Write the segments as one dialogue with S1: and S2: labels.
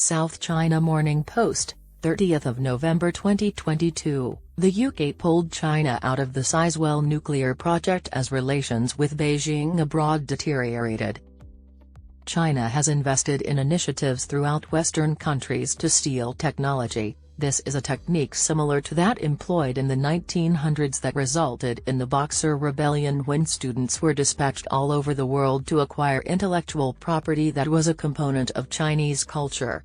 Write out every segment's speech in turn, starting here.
S1: South China Morning Post, 30th of November 2022, the UK pulled China out of the Sizewell nuclear project as relations with Beijing abroad deteriorated. China has invested in initiatives throughout Western countries to steal technology. This is a technique similar to that employed in the 1900s that resulted in the Boxer Rebellion, when students were dispatched all over the world to acquire intellectual property that was a component of Chinese culture.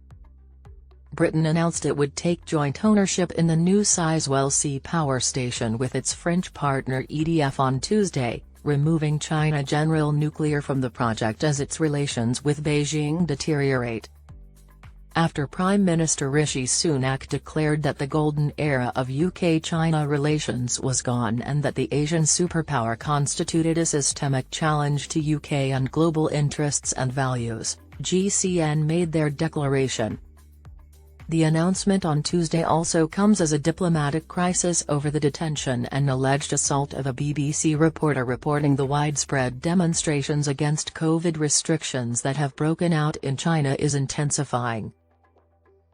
S1: Britain announced it would take joint ownership in the new Sizewell C power station with its French partner EDF on Tuesday, removing China General Nuclear from the project as its relations with Beijing deteriorate. After Prime Minister Rishi Sunak declared that the golden era of UK-China relations was gone and that the Asian superpower constituted a systemic challenge to UK and global interests and values, GCN made their declaration. The announcement on Tuesday also comes as a diplomatic crisis over the detention and alleged assault of a BBC reporter reporting the widespread demonstrations against COVID restrictions that have broken out in China is intensifying.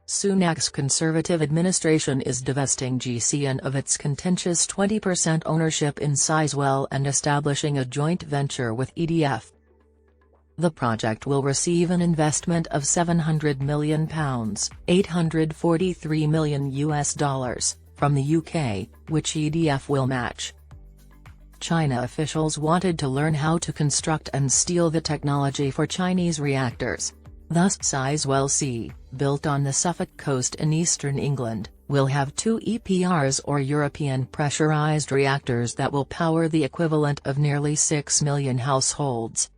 S1: Sunak's Conservative administration is divesting GCN of its contentious 20% ownership in Sizewell and establishing a joint venture with EDF. The project will receive an investment of £700 million $843 million from the UK, which EDF will match. China officials wanted to learn how to construct and steal the technology for Chinese reactors. Thus Sizewell C, built on the Suffolk coast in eastern England, will have 2 EPRs or European pressurized reactors that will power the equivalent of nearly 6 million households.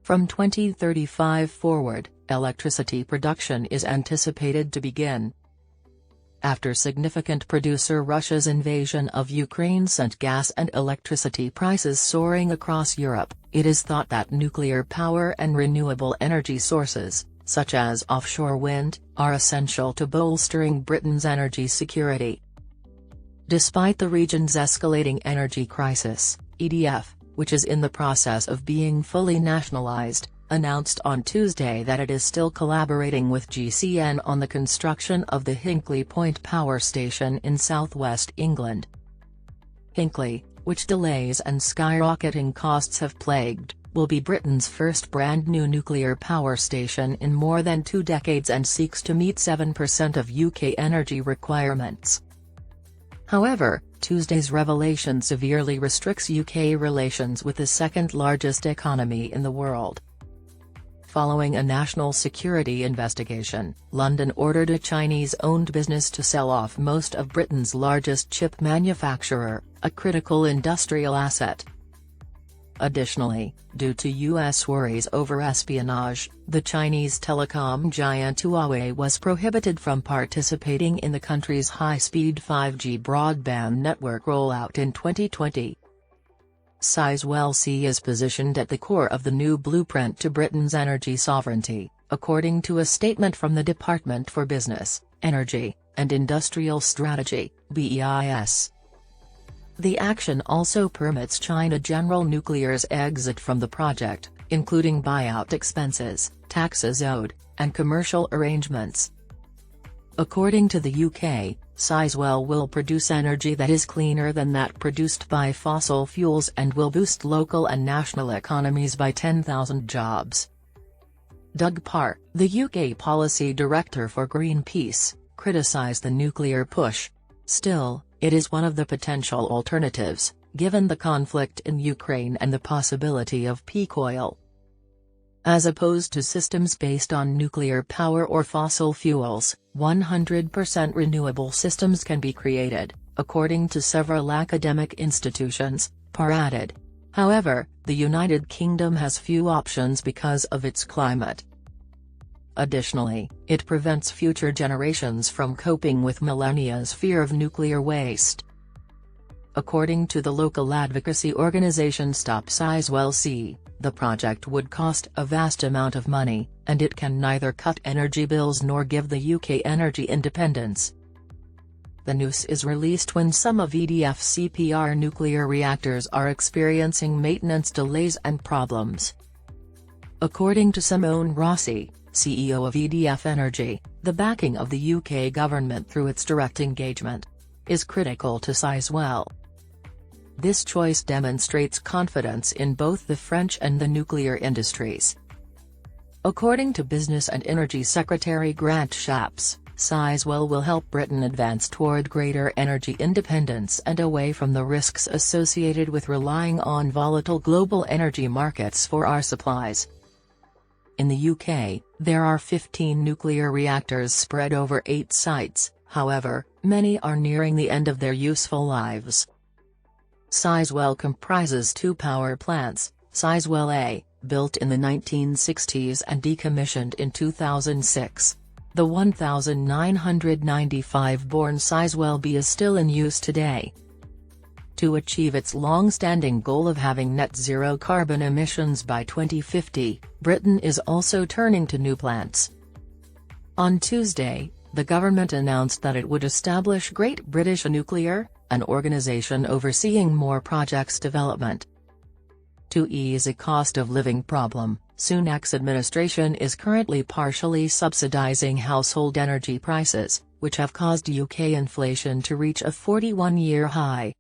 S1: From 2035 forward, electricity production is anticipated to begin. After significant producer Russia's invasion of Ukraine sent gas and electricity prices soaring across Europe, it is thought that nuclear power and renewable energy sources, such as offshore wind, are essential to bolstering Britain's energy security. Despite the region's escalating energy crisis, EDF, which is in the process of being fully nationalised, announced on Tuesday that it is still collaborating with GCN on the construction of the Hinkley Point power station in southwest England. Hinkley, which delays and skyrocketing costs have plagued, will be Britain's first brand-new nuclear power station in more than 2 decades and seeks to meet 7% of UK energy requirements. However, Tuesday's revelation severely restricts UK relations with the second-largest economy in the world. Following a national security investigation, London ordered a Chinese-owned business to sell off most of Britain's largest chip manufacturer, a critical industrial asset. Additionally, due to US worries over espionage, the Chinese telecom giant Huawei was prohibited from participating in the country's high-speed 5G broadband network rollout in 2020. Sizewell C is positioned at the core of the new blueprint to Britain's energy sovereignty, according to a statement from the Department for Business, Energy, and Industrial Strategy, BEIS. The action also permits China General Nuclear's exit from the project, including buyout expenses, taxes owed, and commercial arrangements. According to the UK, Sizewell will produce energy that is cleaner than that produced by fossil fuels and will boost local and national economies by 10,000 jobs. Doug Parr, the UK policy director for Greenpeace, criticised the nuclear push. Still, it is one of the potential alternatives, given the conflict in Ukraine and the possibility of peak oil. As opposed to systems based on nuclear power or fossil fuels, 100% renewable systems can be created, according to several academic institutions, Parr added. However, the United Kingdom has few options because of its climate. Additionally, it prevents future generations from coping with millennia's fear of nuclear waste. According to the local advocacy organisation Stop Sizewell C, the project would cost a vast amount of money, and it can neither cut energy bills nor give the UK energy independence. The news is released when some of EDF's CPR nuclear reactors are experiencing maintenance delays and problems. According to Simone Rossi, CEO of EDF Energy, the backing of the UK government through its direct engagement is critical to Sizewell. This choice demonstrates confidence in both the French and the nuclear industries. According to Business and Energy Secretary Grant Shapps, Sizewell will help Britain advance toward greater energy independence and away from the risks associated with relying on volatile global energy markets for our supplies. In the UK, there are 15 nuclear reactors spread over 8 sites, however, many are nearing the end of their useful lives. Sizewell comprises 2 power plants, Sizewell A, built in the 1960s and decommissioned in 2006. The 1995-born Sizewell B is still in use today. To achieve its long-standing goal of having net zero carbon emissions by 2050, Britain is also turning to new plants. On Tuesday, the government announced that it would establish Great British Nuclear, an organisation overseeing more projects development. To ease a cost of living problem, Sunak's administration is currently partially subsidising household energy prices, which have caused UK inflation to reach a 41-year high.